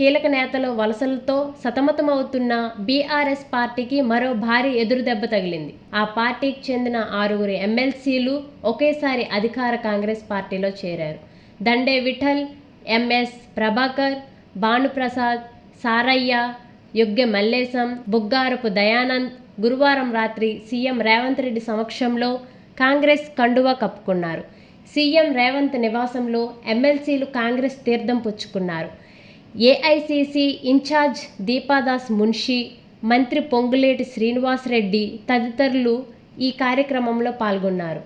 కీలక నేతల వలసలతో సతమతమవుతున్న బీఆర్ఎస్ పార్టీకి మరో భారీ ఎదురుదెబ్బ తగిలింది. ఆ పార్టీకి చెందిన 6 ఎమ్మెల్సీలు ఒకేసారి అధికార కాంగ్రెస్ పార్టీలో చేరారు. దండే విఠల్, ఎంఎస్ ప్రభాకర్, భానుప్రసాద్, సారయ్య, యొగ్గె మల్లేశం, బుగ్గారపు దయానంద్ గురువారం రాత్రి సీఎం రేవంత్ రెడ్డి సమక్షంలో కాంగ్రెస్ కండువా కప్పుకున్నారు. సీఎం రేవంత్ నివాసంలో ఎమ్మెల్సీలు కాంగ్రెస్ తీర్థం పుచ్చుకున్నారు. ఏఐసీసీ ఇన్ఛార్జ్ దీపాదాస్ మున్షి, మంత్రి పొంగులేటి శ్రీనివాసరెడ్డి తదితరులు ఈ కార్యక్రమంలో పాల్గొన్నారు.